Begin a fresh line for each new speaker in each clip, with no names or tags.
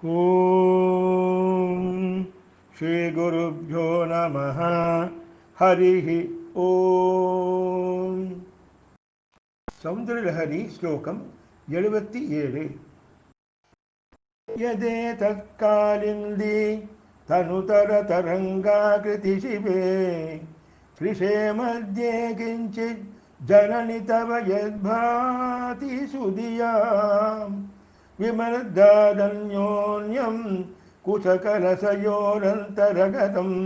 ஓம் ஸ்ரீ குருப்யோ நமः. ஹரிஹி ஓம். சௌந்தரலஹரி ஸ்லோகம் 77. யதே தற்காலிந்தி தனுதர தரங்காகிருதி சிவே கிருஷே மத்யே கிஞ்சித் ஜனனி தவ யத்பாதி சுதியாம் விமர்தாதன்யோன்யம் குசகலசயோரந்தரகதம்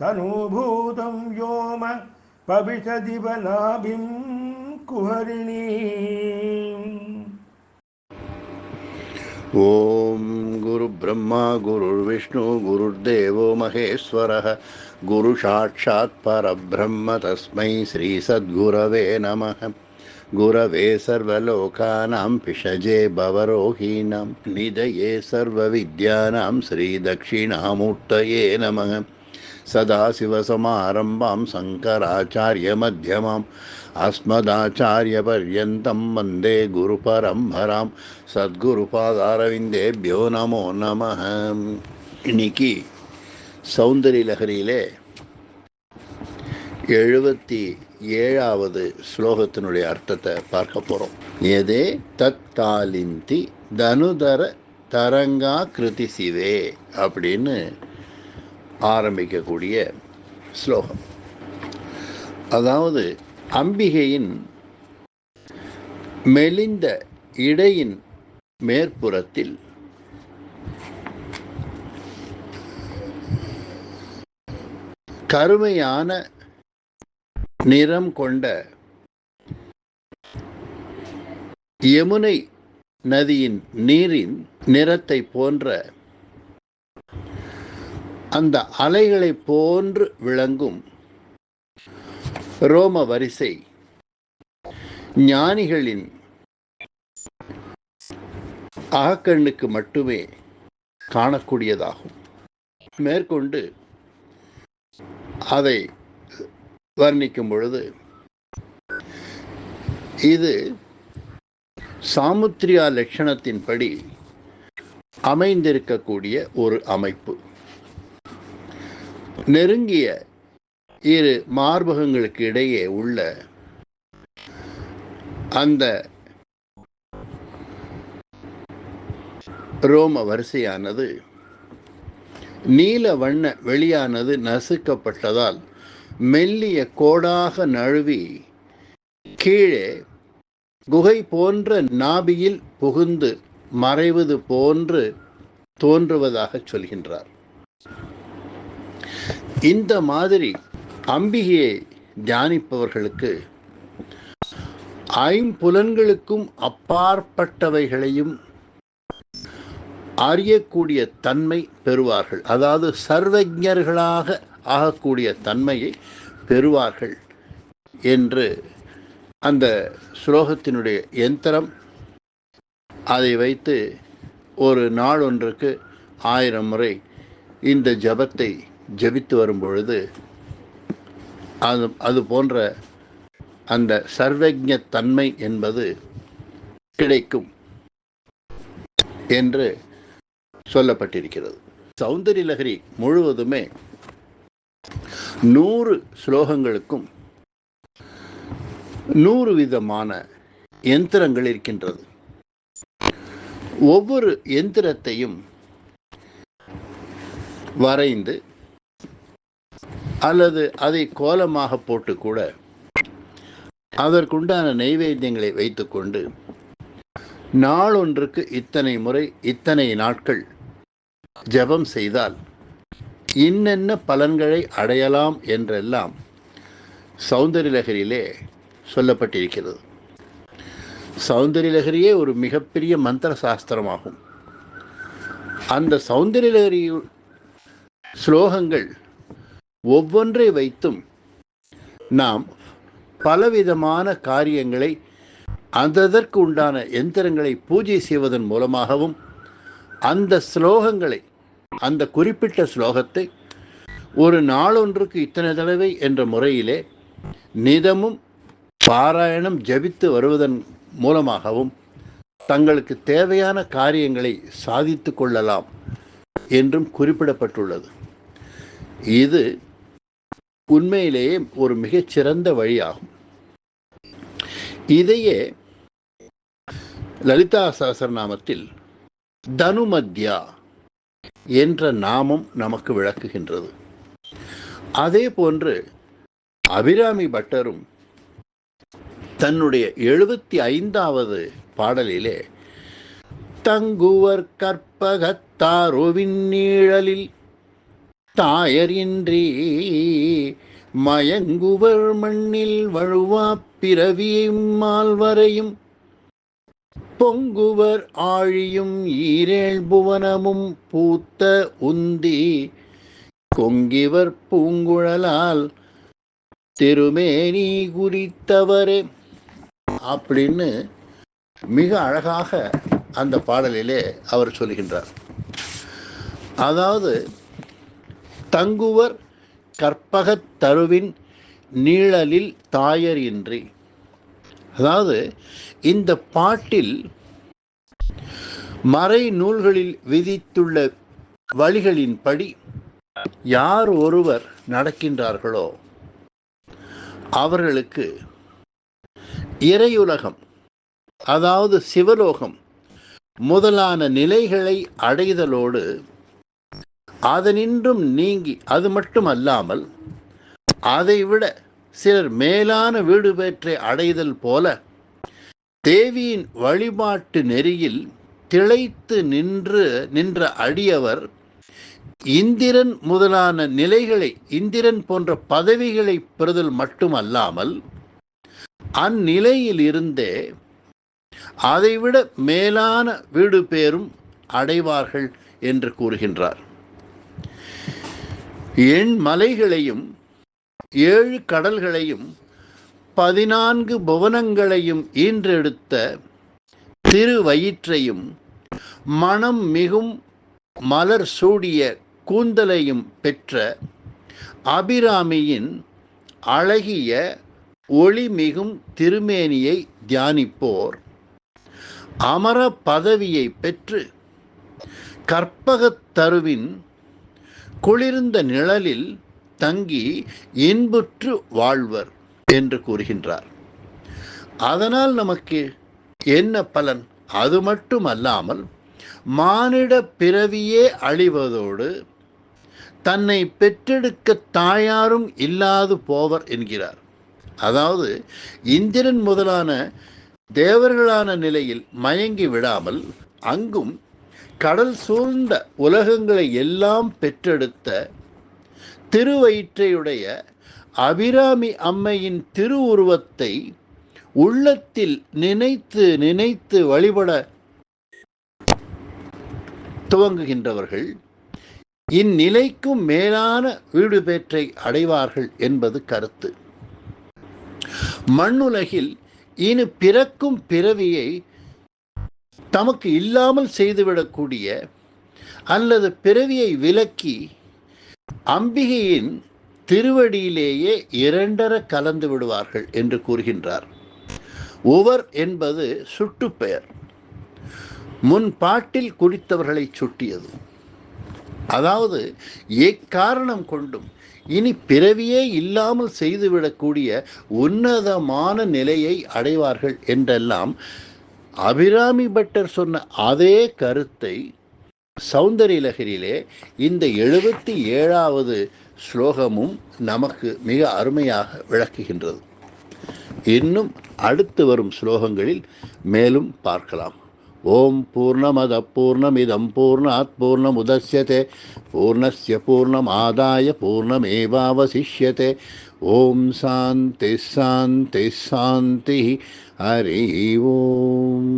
தனூபூதம் வ்யோம பவிஷதிவ நாபிம் குஹரிணீம்.
ஓம் குரு பிரம்மா குருர்விஷ்ணு குருர்தேவோ மகேஸ்வரः குரு சாட்சாத் பரபிரம்ம தஸ்மை ஸ்ரீ சத்குரவே நமः. குரவே சர்வலோகானாம் பிஷஜே பவரோஹீனாம் நிதயே சர்வவித்யானாம் ஸ்ரீ தட்சிணாமூர்த்தயே நமः. சதாசிவசமாரம்பாம் சங்கராச்சாரிய மத்தியமாம் அஸ்மதாச்சாரியபர்யந்தம் வந்தே குரு பரம்பராம். சத்குருபாதாரவிந்தேபியோ நமோ நமः. இன்னைக்கு சௌந்தரிய லஹரியிலே 77வது ஸ்லோகத்தினுடைய அர்த்தத்தை பார்க்க போகிறோம். எதே தத்தாலிந்தி தனுதர தரங்கா கிருதி சிவே அப்படின்னு ஆரம்பிக்கக்கூடிய ஸ்லோகம். அதாவது அம்பிகையின் மெலிந்த இடையின் மேற்புறத்தில் கருமையான நிறம் கொண்ட யமுனை நதியின் நீரின் நிறத்தை போன்ற அந்த அலைகளை போன்று விளங்கும் ரோம வரிசை ஞானிகளின் அகக்கண்ணுக்கு மட்டுமே காணக்கூடியதாகும். மேற்கொண்டு அதை வர்ணிக்கும் பொழுது இது சாமுத்திரியா லட்சணத்தின்படி அமைந்திருக்கக்கூடிய ஒரு அமைப்பு. நெருங்கிய இரு மார்பகங்களுக்கு இடையே உள்ள அந்த ரோம வரிசையானது நீல வண்ண வெளியானது நசுக்கப்பட்டதால் மெல்லிய கோடாக நழுவி கீழே குகை போன்ற நாபியில் புகுந்து மறைவது போன்று தோன்றுவதாக சொல்கின்றார். இந்த மாதிரி அம்பிகையை தியானிப்பவர்களுக்கு ஐம்புலன்களுக்கும் அப்பாற்பட்டவைகளையும் அறியக்கூடிய தன்மை பெறுவார்கள். அதாவது சர்வஜர்களாக ஆகக்கூடிய தன்மையை பெறுவார்கள் என்று அந்த ஸ்லோகத்தினுடைய யந்திரம் அதை வைத்து ஒரு நாள் ஒன்றுக்கு 1000 முறை இந்த ஜபத்தை ஜபித்து வரும் பொழுது அது போன்ற அந்த சர்வஜ தன்மை என்பது கிடைக்கும் என்று சொல்லப்பட்டிருக்கிறது. சௌந்தரிய லஹரி முழுவதுமே 100 ஸ்லோகங்களுக்கும் 100 விதமான யந்திரங்கள் இருக்கின்றது. ஒவ்வொரு யந்திரத்தையும் வரைந்து அல்லது அதை கோலமாக போட்டு கூட அதற்குண்டான நைவேத்தியங்களை வைத்துக்கொண்டு நாளொன்றுக்கு இத்தனை முறை இத்தனை நாட்கள் ஜபம் செய்தால் இன்னென்ன பலன்களை அடையலாம் என்றெல்லாம் சௌந்தரிய லஹரியிலே சொல்லப்பட்டிருக்கிறது. சௌந்தரிய லஹரியே ஒரு மிகப்பெரிய மந்திர சாஸ்திரமாகும். அந்த சௌந்தரிய லஹரி ஸ்லோகங்கள் ஒவ்வொன்றை வைத்தும் நாம் பலவிதமான காரியங்களை அதற்கு உண்டான யந்திரங்களை பூஜை செய்வதன் மூலமாகவும் அந்த ஸ்லோகங்களை அந்த குறிப்பிட்ட ஸ்லோகத்தை ஒரு நாளொன்றுக்கு இத்தனை தடவை என்ற முறையிலே நிதமும் பாராயணம் ஜபித்து வருவதன் மூலமாகவும் தங்களுக்கு தேவையான காரியங்களை சாதித்து கொள்ளலாம் என்றும் குறிப்பிடப்பட்டுள்ளது. இது உண்மையிலேயே ஒரு மிகச்சிறந்த வழியாகும். இதையே லலிதா சஹஸ்ரநாமத்தில் தனுமத்யா என்ற நாமம் நமக்கு விளக்குகின்றது. அதே போன்று அபிராமி பட்டரும் தன்னுடைய 75வது பாடலிலே தங்குவர் கற்பகத்தாரோவின் நீழலில் தாயரின்றி மயங்குவர் மண்ணில் வழுவா பிறவியும் மால்வரையும் பொங்குவர் ஆழியும் ஈரேழ் புவனமும் பூத்த உந்தி கொங்கிவர் பூங்குழலால் திருமேனி குறித்தவரே அப்படின்னு மிக அழகாக அந்த பாடலிலே அவர் சொல்கின்றார். அதாவது தங்குவர் கற்பகத் தருவின் நீழலில் தாயர் இன்றி, அதாவது இந்த பாட்டில் மறை நூல்களில் விதித்துள்ள வழிகளின்படி யார் ஒருவர் நடக்கின்றார்களோ அவர்களுக்கு இறையுலகம், அதாவது சிவலோகம் முதலான நிலைகளை அடைதலோடு அதனின்றும் நீங்கி, அது மட்டுமல்லாமல் அதைவிட சிலர் மேலான வீடு பெற்றை அடைதல் போல தேவியின் வழிபாட்டு நெறியில் திளைத்து நின்ற அடியவர் இந்திரன் முதலான நிலைகளை, இந்திரன் போன்ற பதவிகளை பெறுதல் மட்டுமல்லாமல் அந்நிலையில் இருந்தே அதைவிட மேலான வீடு பேரும் அடைவார்கள் என்று கூறுகின்றார். எண் மலைகளையும் 7 கடல்களையும் 14 புவனங்களையும் ஈன்றெடுத்த திருவயிற்றையும் மனம் மிகும் மலர் சூடிய கூந்தலையும் பெற்ற அபிராமியின் அழகிய ஒளிமிகும் திருமேனியை தியானிப்போர் அமர பதவியை பெற்று கற்பகத் தருவின் குளிர்ந்த நிழலில் தங்கி இன்புற்று வாழ்வர் என்று கூறுகின்றார். அதனால் நமக்கு என்ன பலன்? அது மட்டுமல்லாமல் மானிட பிறவியே அழிவதோடு தன்னை பெற்றெடுக்க தாயாரும் இல்லாது போவர் என்கிறார். அதாவது இந்திரன் முதலான தேவர்களான நிலையில் மயங்கி விடாமல் அங்கும் கடல் சூழ்ந்த உலகங்களை எல்லாம் பெற்றெடுத்த திருவயிற்றையுடைய அபிராமி அம்மையின் திருவுருவத்தை உள்ளத்தில் நினைத்து நினைத்து வழிபட துவங்குகின்றவர்கள் இந்நிலைக்கும் மேலான வீடு பேற்றை அடைவார்கள் என்பது கருத்து. மண்ணுலகில் இனி பிறக்கும் பிறவியை தமக்கு இல்லாமல் செய்துவிடக்கூடிய அல்லது பிறவியை விலக்கி அம்பிகையின் திருவடியிலேயே 2 கலந்து விடுவார்கள் என்று கூறுகின்றார். உவர் என்பது சுட்டுப்பெயர், முன் பாட்டில் குறித்தவர்களை சுட்டியது. அதாவது எக்காரணம் கொண்டும் இனி பிறவியே இல்லாமல் செய்துவிடக்கூடிய உன்னதமான நிலையை அடைவார்கள் என்றெல்லாம் அபிராமி பட்டர் சொன்ன அதே கருத்தை சௌந்தரியலகரியிலே இந்த 77வது ஸ்லோகமும் நமக்கு மிக அருமையாக விளக்குகின்றது. இன்னும் அடுத்து வரும் ஸ்லோகங்களில் மேலும் பார்க்கலாம். ஓம் பூர்ணமத பூர்ணமிதம் பூர்ணாத் பூர்ணமுதஸ்யதே பூர்ணஸ்ய பூர்ணமாதாய பூர்ணமேவாவசிஷ்யதே. ஓம் சாந்தி சாந்தி சாந்தி. ஹரி ஓம்.